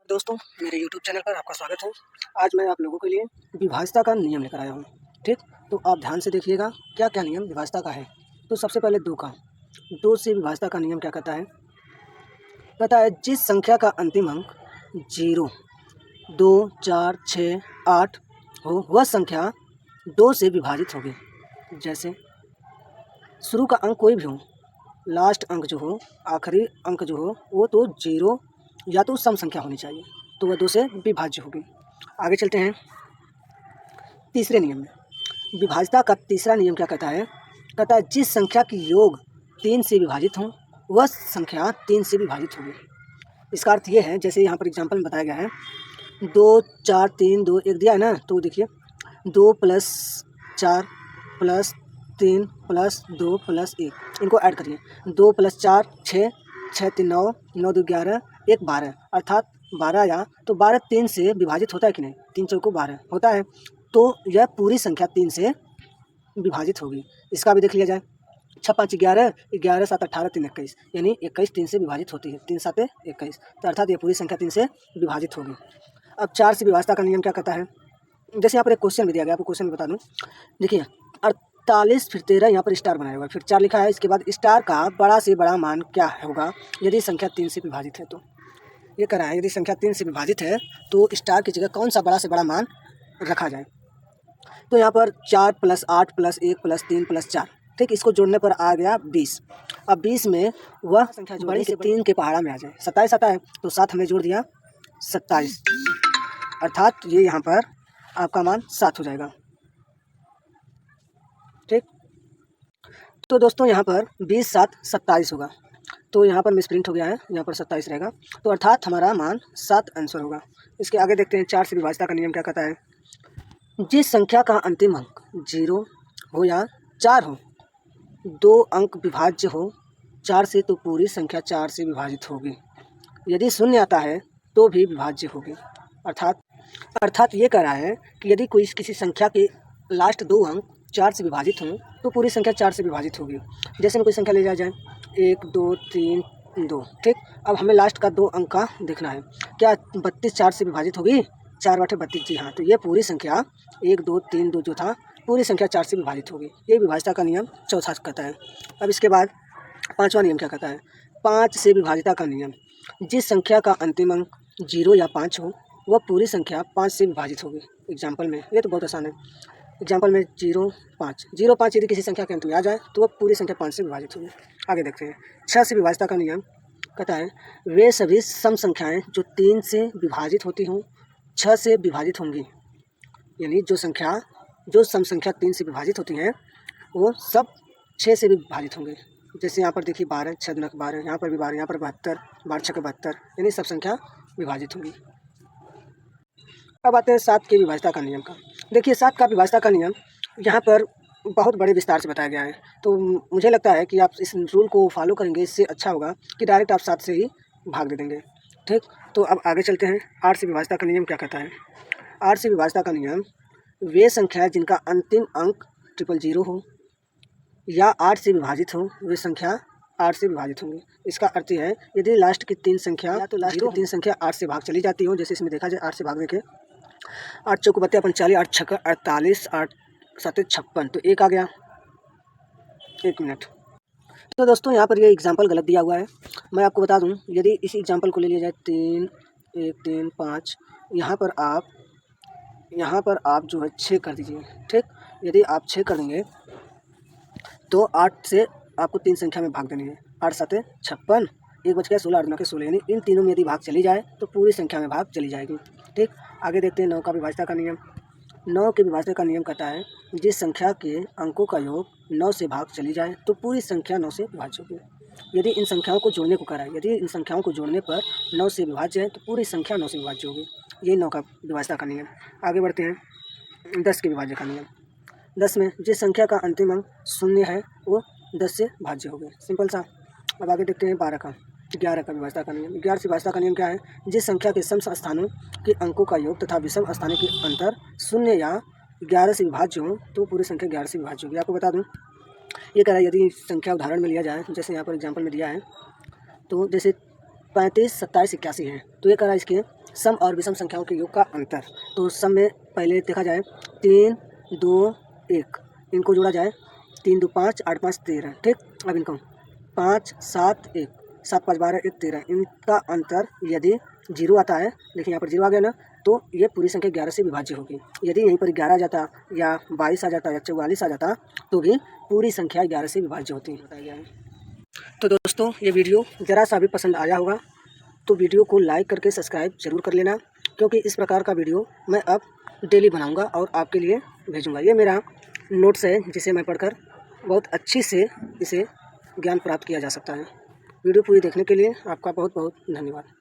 दोस्तों, मेरे YouTube channel पर आपका स्वागत है। आज मैं आप लोगों के लिए विभाज्यता का नियम लेकर आया हूँ। ठीक, तो आप ध्यान से देखिएगा क्या क्या नियम विभाज्यता का है। तो सबसे पहले दो से विभाज्यता का नियम क्या कहता है जिस संख्या का अंतिम अंक 0, 2, 4, 6, 8 हो वह संख्या 2 से विभाजित होगी। जैसे शुरू का अंक कोई भी हो, लास्ट अंक जो हो, आखिरी अंक जो हो, वो तो 0 या तो सम संख्या होनी चाहिए, तो वह 2 से विभाज्य होगी। आगे चलते हैं तीसरे नियम में। विभाज्यता का तीसरा नियम क्या कहता है जिस संख्या की योग 3 से विभाजित हो वह संख्या 3 से विभाजित होगी। इसका अर्थ ये है, जैसे यहाँ पर एग्जाम्पल में बताया गया है 2, 4, 3, 2, 1 दिया है ना, तो देखिए 2 + 4 + 3 + 2 + 1, इनको ऐड करिए। 2 + 4 6, 6 3 9, 9 2 11, 1 12, अर्थात 12 या तो 12 3 से विभाजित होता है कि नहीं, 3 चौको 12 होता है, तो यह पूरी संख्या 3 से विभाजित होगी। इसका भी देख लिया जाए। 6 5 11, 11 7 18, 3 21, यानी 21 3 से विभाजित होती है। 3 7 21, तो अर्थात यह पूरी संख्या 3 से विभाजित होगी। अब 4 से विभाज्यता का नियम क्या कहता है, जैसे यहाँ पर एक क्वेश्चन भी दिया गया, आपको क्वेश्चन बता दूँ। देखिए 48 फिर 13 यहाँ पर स्टार बनाया हुआ है, फिर 4 लिखा है, इसके बाद स्टार का बड़ा से बड़ा मान क्या होगा यदि संख्या 3 से विभाजित है। तो ये कह रहा है यदि संख्या 3 से विभाजित है तो स्टार की जगह कौन सा बड़ा से बड़ा मान रखा जाए। तो यहाँ पर 4 + 8 + 1 + 3 + 4, ठीक, इसको जोड़ने पर आ गया 20। अब 20 में वह संख्या जो बड़ी से 3 के पहाड़ा में आ जाए, 27 आता है, तो 7 हमने जोड़ दिया 27, अर्थात ये यहाँ पर आपका मान 7 हो जाएगा। ठीक, तो दोस्तों यहाँ पर 20 7 27 होगा, तो यहाँ पर मिसप्रिंट हो गया है, यहाँ पर 27 रहेगा, तो अर्थात हमारा मान 7 आंसर होगा। इसके आगे देखते हैं 4 से विभाज्यता का नियम क्या कहता है। जिस संख्या का अंतिम अंक 0 हो या 4 हो, 2 अंक विभाज्य हो 4 से, तो पूरी संख्या 4 से विभाजित होगी। यदि 0 आता है तो भी विभाज्य होगी। अर्थात ये कह रहा है कि यदि कोई किसी संख्या के लास्ट 2 अंक 4 से विभाजित हों तो पूरी संख्या 4 से विभाजित होगी। जैसे में कोई संख्या ले लिया जाए 1 2 3 2, ठीक, अब हमें लास्ट का 2 अंक का देखना है, क्या 32 4 से विभाजित होगी, 4 बटे 32, जी हाँ, तो ये पूरी संख्या 1 2 3 2 जो था पूरी संख्या 4 से विभाजित होगी। ये विभाज्यता का नियम चौथा कहता है। अब इसके बाद 5वां नियम क्या कहता है। 5 से विभाज्यता का नियम, जिस संख्या का अंतिम अंक 0 या 5 हो वह पूरी संख्या 5 से विभाजित होगी। एग्जाम्पल में ये तो बहुत आसान है। एग्जाम्पल में 0 5 यदि किसी संख्या के अंत में आ जाए तो वह पूरी संख्या 5 से विभाजित होगी। आगे देखते हैं 6 से विभाज्यता का नियम कहता है वे सभी सम संख्याएं जो 3 से विभाजित होती हों 6 से विभाजित होंगी, यानी जो सम संख्या 3 से विभाजित होती हैं वो सब 6 से भी विभाजित होंगे। जैसे यहाँ पर देखिए 12 6 दूना 12, यहाँ पर भी 12, यहाँ पर 72, 12 6 72, यानी सब संख्या विभाजित होंगी। अब आते हैं 7 के विभाज्यता का नियम का। देखिए 7 का विभाज्यता का नियम यहाँ पर बहुत बड़े विस्तार से बताया गया है, तो मुझे लगता है कि आप इस रूल को फॉलो करेंगे, इससे अच्छा होगा कि डायरेक्ट आप 7 से ही भाग दे देंगे। ठीक, तो अब आगे चलते हैं 8 से विभाज्यता का नियम क्या कहता है। 8 से विभाज्यता का नियम, वे संख्याएं जिनका अंतिम अंक 000 हो या 8 से विभाजित हो वे संख्या 8 से विभाजित होंगी। इसका अर्थ है यदि लास्ट की 3 संख्या या तो लास्ट की 3 संख्या 8 से भाग चली जाती हो, जैसे इसमें देखा जाए 8 से भाग देखे 8 चौको 32 45, 8 छक्का 48, 8 7 56, तो 1 आ गया। 1 मिनट। तो दोस्तों यहाँ पर ये एग्जाम्पल गलत दिया हुआ है, मैं आपको बता दूं। यदि इसी एग्जाम्पल को ले लिया जाए 3 1 3 5, यहाँ पर आप जो है 6 कर दीजिए। ठीक, यदि आप 6 कर देंगे तो 8 से आपको 3 संख्या में भाग देनी है, 8 7 56, 1 बच गया 16, 8 9 के 16, यानी इन तीनों में यदि भाग चली जाए तो पूरी संख्या में भाग चली जाएगी। ठीक, आगे देखते हैं 9 का विभाज्यता का नियम। 9 के विभाज्यता का नियम कहता है जिस संख्या के अंकों का योग 9 से भाग चली जाए तो पूरी संख्या 9 से विभाज्य होगी। यदि इन संख्याओं को जोड़ने को करा है, यदि इन संख्याओं को जोड़ने पर 9 से विभाज्य है तो पूरी संख्या 9 से विभाज्य होगी। यही 9 का विभाज्यता का नियम। आगे बढ़ते हैं 10 के विभाज्य का नियम। 10 में जिस संख्या का अंतिम अंक 0 है वो 10 से भाज्य हो गए, सिंपल सा। अब आगे देखते हैं 11 का विभाज्यता का नियम। 11 से विभाज्यता का नियम क्या है, जिस संख्या के सम स्थानों के अंकों का योग तथा विषम स्थानों के अंतर 0 या 11 से विभाज्य हो तो पूरी संख्या 11 से विभाज्य होगी। आपको बता दूं, ये कह रहा है यदि संख्या उदाहरण में लिया जाए, जैसे यहाँ पर एग्जाम्पल में दिया है, तो जैसे 35 27 81 है, तो ये कह रहा है इसके सम और विषम संख्याओं के योग का अंतर। तो सम में पहले देखा जाए 3, 2, 1, इनको जोड़ा जाए 3, 2, 5, 8, 5, 13। ठीक, अब इनको 5, 7, 1, 7, 5, 12, 1, 13, इनका अंतर यदि 0 आता है, देखिए यहाँ पर 0 आ गया ना, तो ये पूरी संख्या 11 से विभाज्य होगी। यदि यहीं पर 11 आ जाता या 22 आ जाता या 44 आ जाता तो भी पूरी संख्या 11 से विभाज्य होती है, बताया गया है। तो दोस्तों ये वीडियो ज़रा सा भी पसंद आया होगा तो वीडियो को लाइक करके सब्सक्राइब जरूर कर लेना, क्योंकि इस प्रकार का वीडियो मैं अब डेली बनाऊंगा और आपके लिए भेजूंगा। ये मेरा नोट्स है जिसे मैं पढ़कर बहुत अच्छी से इसे ज्ञान प्राप्त किया जा सकता है। वीडियो पूरी देखने के लिए आपका बहुत बहुत धन्यवाद।